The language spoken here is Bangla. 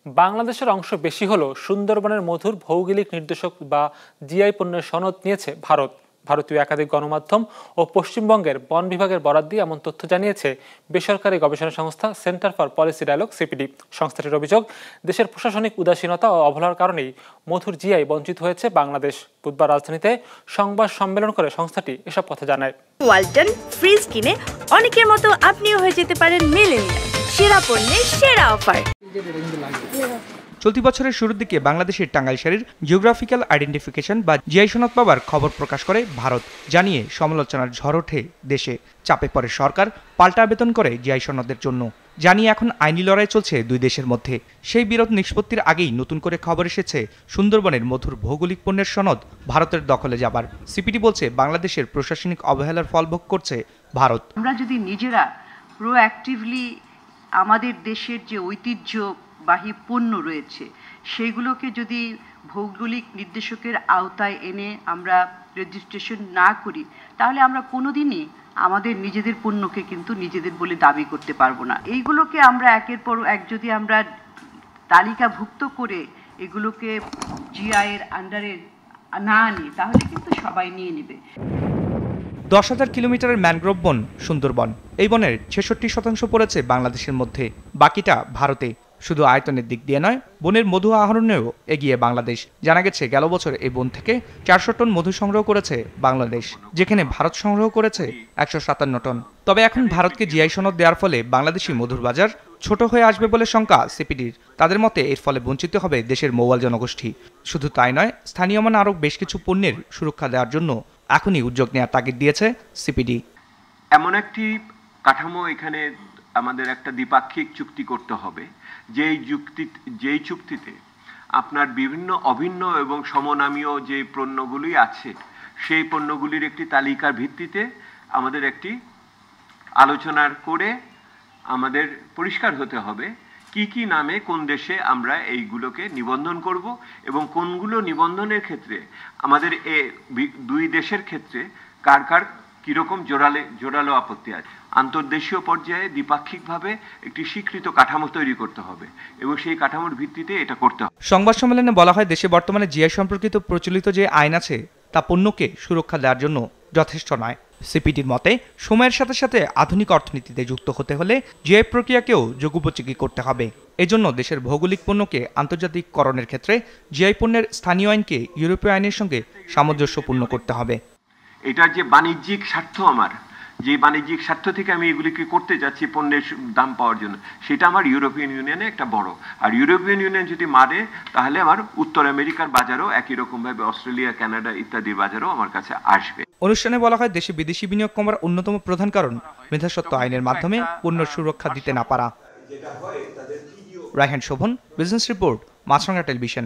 বাংলাদেশের অংশ বেশি হলেও সুন্দরবনের মধুর ভৌগোলিক নির্দেশক বা জিআই পণ্যের সনদ নিয়েছে ভারত। ভারতীয় একাধিক গণমাধ্যম ও পশ্চিমবঙ্গের বন বিভাগের বরাত দিয়ে এমন তথ্য জানিয়েছে বেসরকারি গবেষণা সংস্থা centre for policy dialogue CPD. সংস্থাটির অভিযোগ, দেশের প্রশাসনিক উদাসীনতা ও অবহেলার কারণেই মধুর জিআই বঞ্চিত হয়েছে বাংলাদেশ। বুধবার রাজধানীতে সংবাদ সম্মেলন করে সংস্থাটি এসব কথা জানায়। ওয়ালটন ফ্রিজ কিনে অনেকের মতো আপনিও হয়ে যেতে পারেন মিলেনিয়াল। সেরা পণ্যের সেরা অফার। চলতি বছরের শুরুর দিকে বাংলাদেশের টাঙ্গাইল শাড়ির জিওগ্রাফিক্যাল আইডেন্টিফিকেশন বা জিআই সনদ পাওয়ার খবর প্রকাশ করে ভারত, জানিয়ে সমালোচনার ঝড় ওঠে দেশে। চাপে পড়ে সরকার, পাল্টা আবেদন করে জিআই সনদের জন্য, জানিয়ে এখন আইনি লড়াই চলছে দুই দেশের মধ্যে। সেই বিরোধ নিষ্পত্তির আগেই নতুন করে খবর এসেছে সুন্দরবনের মধুর ভৌগোলিক পণ্যের সনদ ভারতের দখলে যাবার। সিপিডি বলছে, বাংলাদেশের প্রশাসনিক অবহেলার ফল ভোগ করছে ভারত। আমরা যদি নিজেরা প্রোঅ্যাক্টিভলি আমাদের দেশের যে ঐতিহ্যবাহী পণ্য রয়েছে সেগুলোকে যদি ভৌগোলিক নির্দেশকের আওতায় এনে আমরা রেজিস্ট্রেশন না করি, তাহলে আমরা কোনোদিনই আমাদের নিজেদের পণ্যকে কিন্তু নিজেদের বলে দাবি করতে পারবো না। এইগুলোকে আমরা একের পর এক যদি আমরা তালিকাভুক্ত করে এগুলোকে জিআই এর আন্ডারে না আনি, তাহলে কিন্তু সবাই নিয়ে নেবে। 10,000 কিলোমিটারের ম্যানগ্রোভ বন সুন্দরবন। এই বনের 66% পড়েছে বাংলাদেশের মধ্যে, বাকিটা ভারতে। শুধু আয়তনের দিক দিয়ে নয়, বনের মধু আহরণেও এগিয়ে বাংলাদেশ। জানা গেছে, গেল বছর এই বন থেকে 400 টন মধু সংগ্রহ করেছে বাংলাদেশ, যেখানে ভারত সংগ্রহ করেছে 157 টন। তবে এখন ভারতকে জিআই সনদ দেওয়ার ফলে বাংলাদেশি মধুর বাজার ছোট হয়ে আসবে বলে শঙ্কা সিপিডির। তাদের মতে এর ফলে বঞ্চিত হবে দেশের মৌয়াল জনগোষ্ঠী। শুধু তাই নয়, স্থানীয় মান আরও বেশ কিছু পণ্যের সুরক্ষা দেওয়ার জন্য এখনই উদ্যোগ নেওয়ার তাগিদ দিয়েছে সিপিডি। এমন একটি কাঠামো এখানে আমাদের একটা দ্বিপাক্ষিক চুক্তি করতে হবে, যেই চুক্তিতে আপনার বিভিন্ন অভিন্ন এবং সমনামীয় যে পণ্যগুলি আছে সেই পণ্যগুলির একটি তালিকার ভিত্তিতে আমাদের একটি আলোচনার করে আমাদের পরিষ্কার হতে হবে কি কি নামে কোন দেশে আমরা এইগুলোকে নিবন্ধন করব এবং কোনগুলো নিবন্ধনের ক্ষেত্রে আমাদের দুই দেশের ক্ষেত্রে কার কার কিরকম জোরালো আপত্তি আছে। আন্তর্দেশীয় পর্যায়ে দ্বিপাক্ষিকভাবে একটি স্বীকৃত কাঠামো তৈরি করতে হবে এবং সেই কাঠামোর ভিত্তিতে এটা করতে হবে। সংবাদ সম্মেলনে বলা হয়, দেশে বর্তমানে জিআই সম্পর্কিত প্রচলিত যে আইন আছে তা পণ্যকে সুরক্ষা দেওয়ার জন্য যথেষ্ট নয়। সিপিডির মতে, সময়ের সাথে সাথে আধুনিক অর্থনীতিতে যুক্ত হতে হলে জিআই প্রক্রিয়াকেও যুগোপযোগী করতে হবে। এজন্য দেশের ভৌগোলিক পণ্যকে আন্তর্জাতিককরণের ক্ষেত্রে জিআই পণ্যের স্থানীয় আইনকে ইউরোপীয় আইনের সঙ্গে সামঞ্জস্যপূর্ণ করতে হবে। এটার যে বাণিজ্যিক স্বার্থ, আমার যে বাণিজ্যিক স্বার্থ থেকে আমি এগুলিকে করতে যাচ্ছি পণ্যের দাম পাওয়ার জন্য, সেটা আমার ইউরোপিয়ান ইউনিয়নে একটা বড়। আর ইউরোপিয়ান ইউনিয়ন যদি মারে, তাহলে আমার উত্তর আমেরিকার বাজারও একই রকমভাবে অস্ট্রেলিয়া, কানাডা ইত্যাদি বাজারও আমার কাছে আসবে। অনুষ্ঠানে বলা হয়, দেশে বিদেশি বিনিয়োগ কমার অন্যতম প্রধান কারণ মেধাস্বত্ব আইনের মাধ্যমে পণ্য সুরক্ষা দিতে না পারা। রায়হান শোভন, বিজনেস রিপোর্ট, মাছরাঙা টেলিভিশন।